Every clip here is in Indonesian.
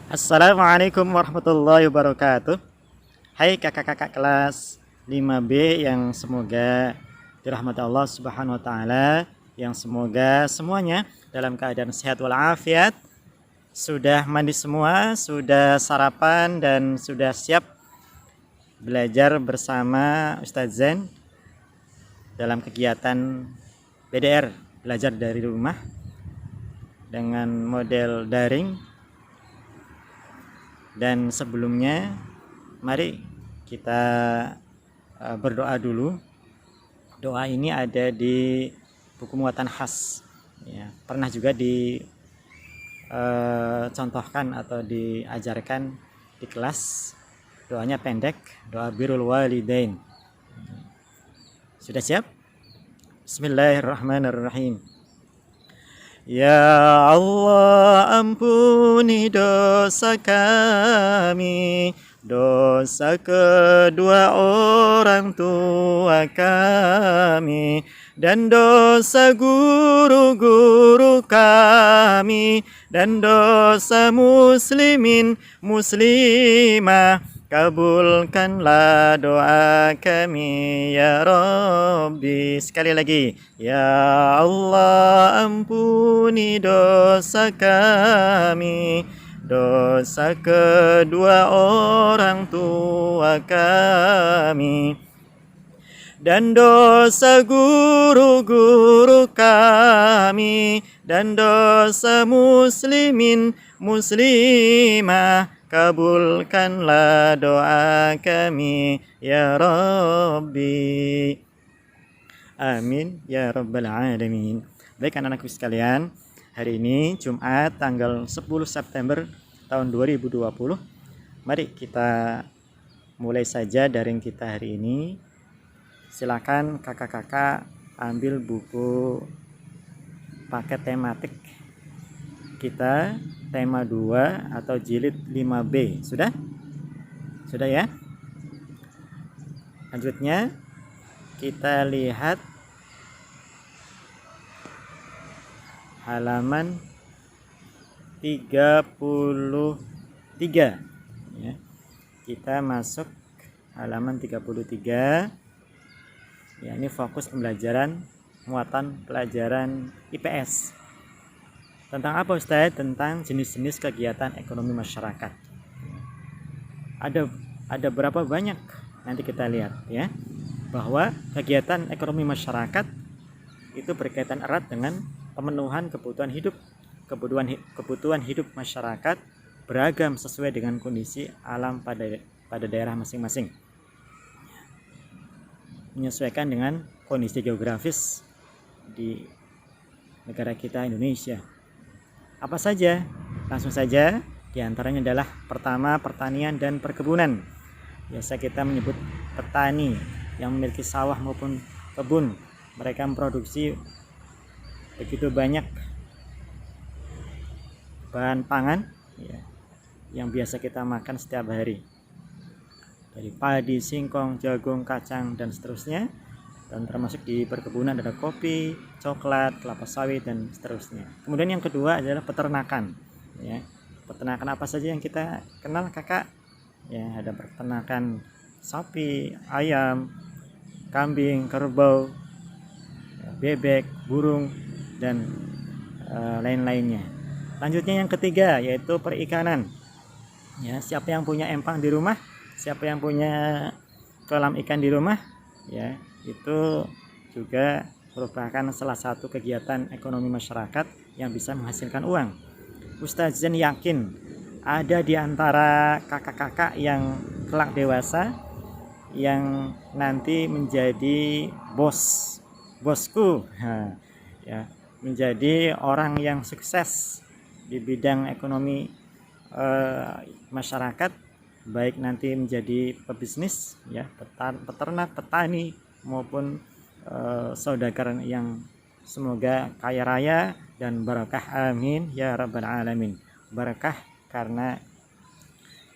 Assalamualaikum warahmatullahi wabarakatuh. Hai kakak-kakak kelas 5B yang semoga dirahmati Allah Subhanahu wa taala, yang semoga semuanya dalam keadaan sehat walafiat. Sudah mandi semua, sudah sarapan dan sudah siap belajar bersama Ustadz Zain dalam kegiatan BDR, belajar dari rumah dengan model daring. Dan sebelumnya mari kita berdoa dulu. Doa ini ada di buku muatan khas ya. Pernah juga dicontohkan atau diajarkan di kelas. Doanya pendek, doa birrul walidain. Sudah siap? Bismillahirrahmanirrahim. Ya Allah, ampuni dosa kami, dosa kedua orang tua kami, dan dosa guru-guru kami, dan dosa muslimin muslimah. Kabulkanlah doa kami ya Rabbi. Sekali lagi, ya Allah, ampuni dosa kami, dosa kedua orang tua kami, dan dosa guru-guru kami, dan dosa muslimin muslimah. Kabulkanlah doa kami ya Rabbi. Amin ya rabbal alamin. Baik anak-anakku sekalian, hari ini Jumat tanggal 10 September tahun 2020. Mari kita mulai saja daring kita hari ini. Silakan kakak-kakak ambil buku paket tematik kita, tema 2 atau jilid 5B. Sudah? Sudah ya? Lanjutnya kita lihat halaman 33 ya. Kita masuk halaman 33 ya, ini fokus pembelajaran muatan pelajaran IPS. Tentang apa Ustaz? Tentang jenis-jenis kegiatan ekonomi masyarakat. Ada berapa banyak? Nanti kita lihat ya. Bahwa kegiatan ekonomi masyarakat itu berkaitan erat dengan pemenuhan kebutuhan hidup. Kebutuhan hidup masyarakat beragam sesuai dengan kondisi alam pada daerah masing-masing. Menyesuaikan dengan kondisi geografis di negara kita Indonesia. Apa saja? Langsung saja. Di antaranya adalah pertama, pertanian dan perkebunan. Biasa kita menyebut petani yang memiliki sawah maupun kebun. Mereka memproduksi begitu banyak bahan pangan ya, yang biasa kita makan setiap hari. Dari padi, singkong, jagung, kacang, dan seterusnya. Dan termasuk di perkebunan ada kopi, coklat, kelapa sawit, dan seterusnya. Kemudian yang kedua adalah peternakan ya. Peternakan apa saja yang kita kenal kakak ya? Ada peternakan sapi, ayam, kambing, kerbau, bebek, burung, dan lain-lainnya. Lanjutnya yang ketiga yaitu perikanan ya. Siapa yang punya empang di rumah, siapa yang punya kolam ikan di rumah ya, itu juga merupakan salah satu kegiatan ekonomi masyarakat yang bisa menghasilkan uang. Ustadz Zain yakin ada di antara kakak-kakak yang kelak dewasa yang nanti menjadi bosku ya, menjadi orang yang sukses di bidang ekonomi masyarakat, baik nanti menjadi pebisnis ya, peternak, petani maupun saudagar yang semoga kaya raya dan barakah, amin ya rabbal alamin. Barakah karena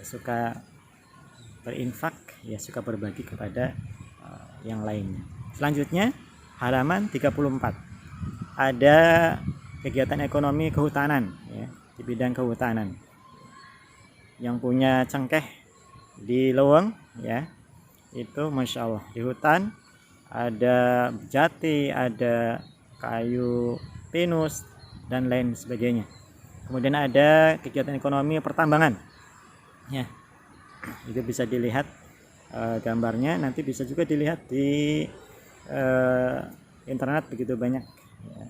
suka berinfak ya, suka berbagi kepada yang lainnya. Selanjutnya halaman 34 ada kegiatan ekonomi kehutanan ya, di bidang kehutanan. yang punya cengkeh di leweng ya, itu masya Allah di hutan ada jati, ada kayu pinus dan lain sebagainya. Kemudian ada kegiatan ekonomi pertambangan ya, itu bisa dilihat gambarnya, nanti bisa juga dilihat di internet, begitu banyak ya.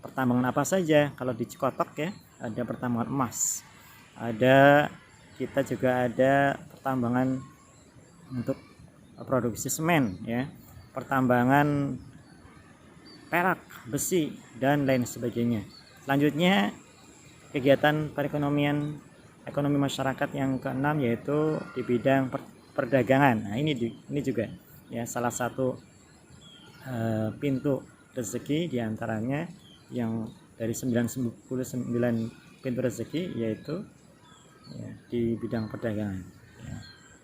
Pertambangan apa saja? Kalau di Cikotok ya ada pertambangan emas, ada, kita juga ada pertambangan untuk produksi semen ya, pertambangan perak, besi dan lain sebagainya. Selanjutnya kegiatan perekonomian, ekonomi masyarakat yang keenam yaitu di bidang perdagangan. Nah, ini juga ya salah satu pintu rezeki diantaranya yang dari 99 pintu rezeki, yaitu ya, di bidang perdagangan ya.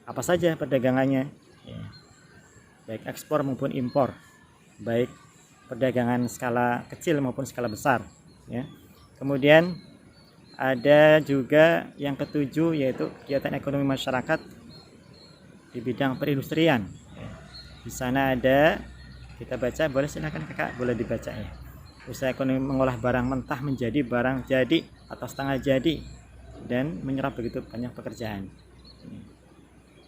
Apa saja perdagangannya ya, baik ekspor maupun impor, baik perdagangan skala kecil maupun skala besar ya. Kemudian ada juga yang ketujuh yaitu kegiatan ekonomi masyarakat di bidang perindustrian ya. Di sana ada, kita baca, boleh silakan kakak, boleh dibaca ya. Usaha ekonomi mengolah barang mentah menjadi barang jadi atau setengah jadi dan menyerap begitu banyak pekerjaan.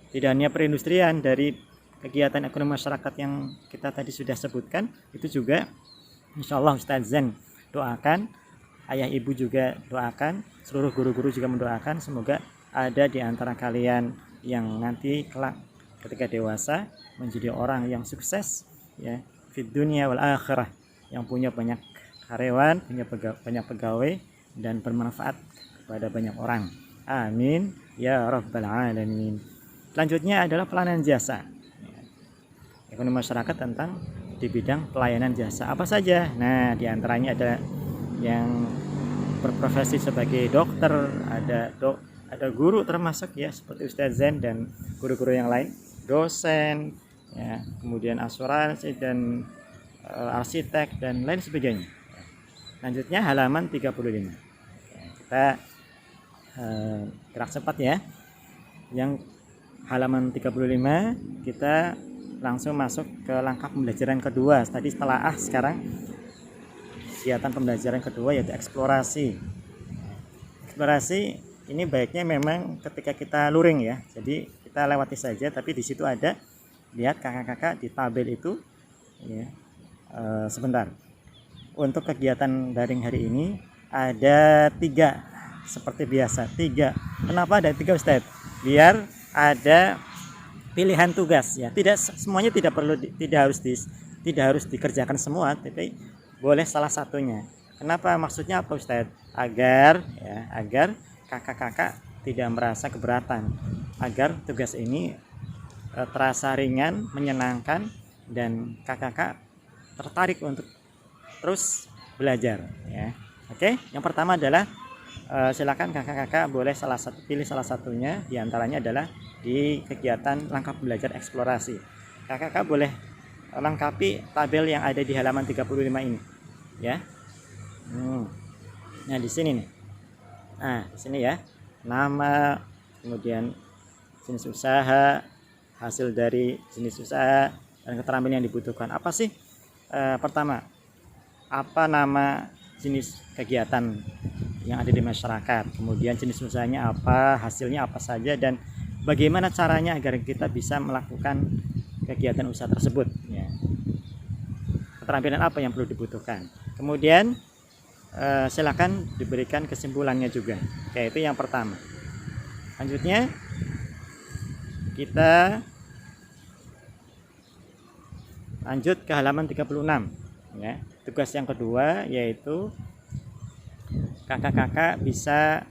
Tidak hanya perindustrian, dari kegiatan ekonomi masyarakat yang kita tadi sudah sebutkan, itu juga insya Allah Ustadz Zen doakan, ayah ibu juga doakan, seluruh guru-guru juga mendoakan semoga ada di antara kalian yang nanti kelak ketika dewasa menjadi orang yang sukses ya, fid dunya wal akhirah, yang punya banyak karyawan, punya banyak pegawai dan bermanfaat kepada banyak orang. Amin ya rabbal alamin. Selanjutnya adalah pelayanan jasa. Ekonomi masyarakat tentang di bidang pelayanan jasa apa saja. Nah, diantaranya ada yang berprofesi sebagai dokter, ada guru termasuk ya seperti Ustadz Zen dan guru-guru yang lain, dosen ya, kemudian asuransi dan arsitek dan lain sebagainya. Lanjutnya halaman 35. Kita gerak cepat ya. Yang halaman 35 kita langsung masuk ke langkah pembelajaran kedua. Tadi setelah sekarang kegiatan pembelajaran kedua yaitu eksplorasi. Eksplorasi ini baiknya memang ketika kita luring ya. Jadi kita lewati saja, tapi di situ ada, lihat kakak-kakak di tabel itu ya. Sebentar. Untuk kegiatan daring hari ini ada 3 seperti biasa, 3. Kenapa ada 3 Ustadz? Biar ada pilihan tugas ya. Tidak semuanya, tidak harus dikerjakan semua, tapi boleh salah satunya. Kenapa? Maksudnya apa Ustadz? Agar kakak-kakak tidak merasa keberatan, agar tugas ini terasa ringan, menyenangkan, dan kakak-kakak tertarik untuk terus belajar ya. Oke, yang pertama adalah silakan kakak-kakak boleh pilih salah satunya, diantaranya adalah di kegiatan langkah belajar eksplorasi. Kakak-kakak boleh lengkapi tabel yang ada di halaman 35 ini ya. Nah, di sini nih. Nah, di sini ya. Nama, kemudian jenis usaha, hasil dari jenis usaha, dan keterampilan yang dibutuhkan. Apa sih? Pertama, apa nama jenis kegiatan yang ada di masyarakat, kemudian jenis usahanya apa, hasilnya apa saja, dan bagaimana caranya agar kita bisa melakukan kegiatan usaha tersebut ya. Keterampilan apa yang perlu dibutuhkan. Kemudian silakan diberikan kesimpulannya juga, yaitu yang pertama. Selanjutnya kita lanjut ke halaman 36 ya. Tugas yang kedua yaitu kakak-kakak bisa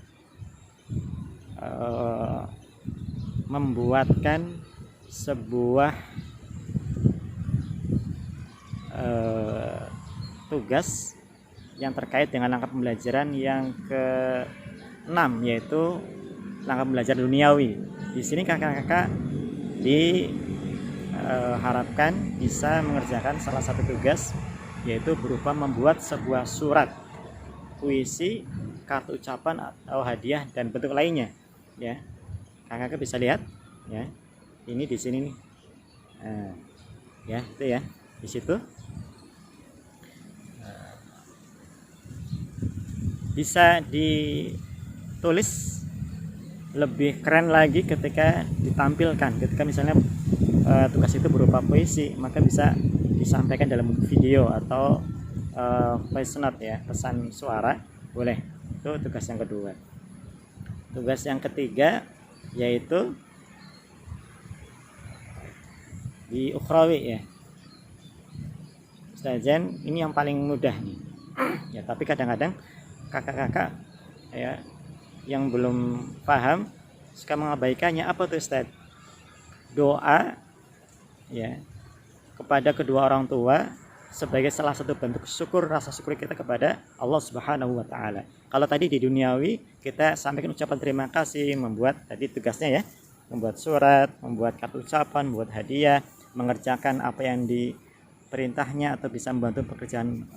membuatkan sebuah tugas yang terkait dengan langkah pembelajaran yang ke-6 yaitu langkah belajar duniawi. Di sini kakak-kakak diharapkan bisa mengerjakan salah satu tugas, yaitu berupa membuat sebuah surat, puisi, kartu ucapan atau hadiah dan bentuk lainnya ya. Kakak bisa lihat ya. Ini di sini nih. Nah, ya, itu ya. Di situ bisa ditulis lebih keren lagi ketika ditampilkan. Ketika misalnya tugas itu berupa puisi, maka bisa disampaikan dalam video atau voice note ya, pesan suara boleh. Itu tugas yang kedua. Tugas yang ketiga yaitu di ukhrawi ya. Ustazan ini yang paling mudah nih. Ya, tapi kadang-kadang kakak-kakak ya yang belum paham suka mengabaikannya. Apa tuh Ustaz? Doa ya kepada kedua orang tua sebagai salah satu bentuk syukur, rasa syukur kita kepada Allah Subhanahu wa taala. Kalau tadi di duniawi kita sampaikan ucapan terima kasih, membuat tadi tugasnya ya, membuat surat, membuat kartu ucapan, membuat hadiah, mengerjakan apa yang diperintahnya atau bisa membantu pekerjaan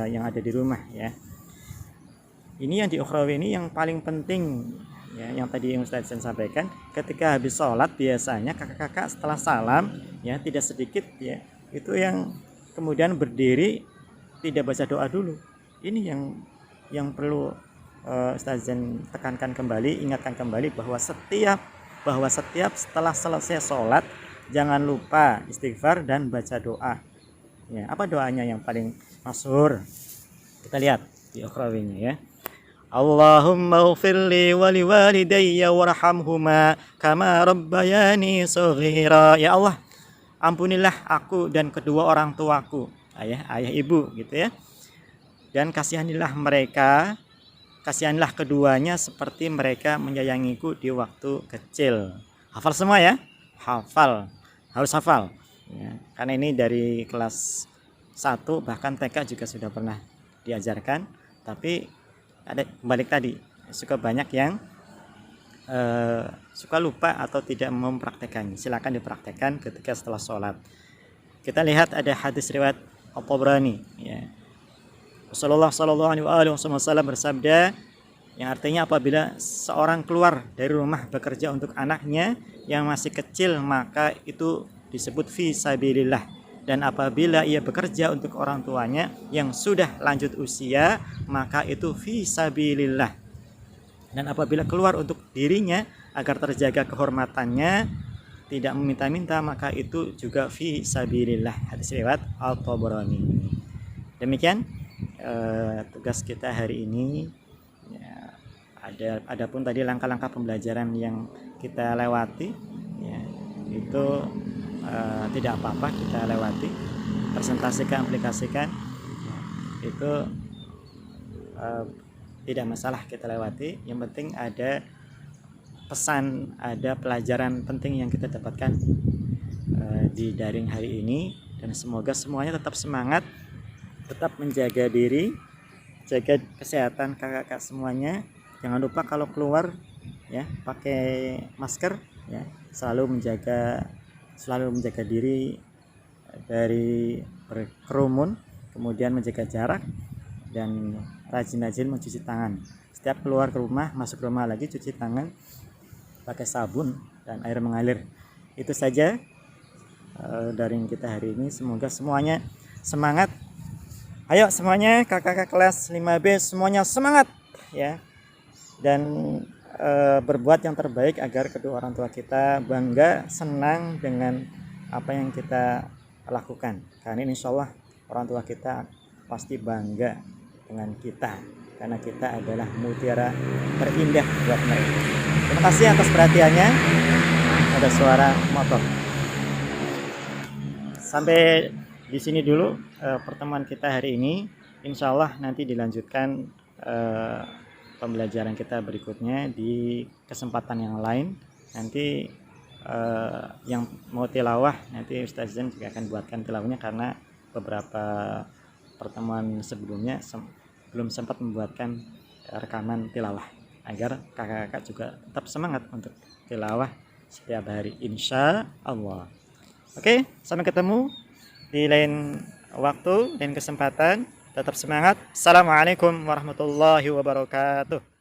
yang ada di rumah ya. Ini yang di ukhrawi ini yang paling penting ya, yang tadi yang Ustaz sampaikan, ketika habis sholat biasanya kakak-kakak setelah salam ya tidak sedikit ya itu yang kemudian berdiri tidak baca doa dulu. Ini yang perlu Ustaz tekankan kembali, ingatkan kembali bahwa setiap setelah selesai sholat jangan lupa istighfar dan baca doa ya. Apa doanya yang paling masyhur? Kita lihat di ukhrawinya ya. Allahumma ighfirli wa liwalidayya warhamhuma kama rabbayani shaghira. Ya Allah, ampunilah aku dan kedua orang tuaku, ayah ibu gitu ya. Dan kasihanilah mereka, kasihanilah keduanya seperti mereka menyayangiku di waktu kecil. Hafal semua ya? Hafal. Harus hafal. Ya, karena ini dari kelas 1 bahkan TK juga sudah pernah diajarkan, tapi ada balik tadi suka banyak yang suka lupa atau tidak mempraktekannya. Silakan dipraktekkan ketika setelah sholat. Kita lihat ada hadis riwayat At-Tabrani ya. Rasulullah sallallahu alaihi wasallam bersabda yang artinya apabila seorang keluar dari rumah bekerja untuk anaknya yang masih kecil maka itu disebut fi sabilillah. Dan apabila ia bekerja untuk orang tuanya yang sudah lanjut usia maka itu fi sabilillah. Dan apabila keluar untuk dirinya agar terjaga kehormatannya tidak meminta-minta maka itu juga fi sabilillah. Hadis riwayat Al-Tabrani. Demikian tugas kita hari ini ya, adapun tadi langkah-langkah pembelajaran yang kita lewati ya, itu tidak apa-apa kita lewati, presentasikan, aplikasikan itu tidak masalah kita lewati. Yang penting ada pesan, ada pelajaran penting yang kita dapatkan di daring hari ini. Dan semoga semuanya tetap semangat, tetap menjaga diri, jaga kesehatan kakak-kakak semuanya. Jangan lupa kalau keluar ya pakai masker ya, selalu menjaga diri dari berkerumun, kemudian menjaga jarak dan rajin-rajin mencuci tangan. Setiap keluar ke rumah, masuk rumah lagi cuci tangan pakai sabun dan air mengalir. Itu saja dari kita hari ini. Semoga semuanya semangat. Ayo semuanya kakak-kakak kelas 5B semuanya semangat ya. Dan berbuat yang terbaik agar kedua orang tua kita bangga, senang dengan apa yang kita lakukan. Karena insya Allah orang tua kita pasti bangga dengan kita, karena kita adalah mutiara terindah buat mereka. Terima kasih atas perhatiannya. Ada suara motor. Sampai di sini dulu pertemuan kita hari ini. Insya Allah nanti dilanjutkan pembelajaran kita berikutnya di kesempatan yang lain. Nanti yang mau tilawah nanti Ustaz Zain juga akan buatkan tilawahnya, karena beberapa pertemuan sebelumnya belum sempat membuatkan rekaman tilawah, agar kakak-kakak juga tetap semangat untuk tilawah setiap hari insya Allah. Oke, sampai ketemu di lain waktu dan kesempatan. Tetap semangat. Assalamualaikum warahmatullahi wabarakatuh.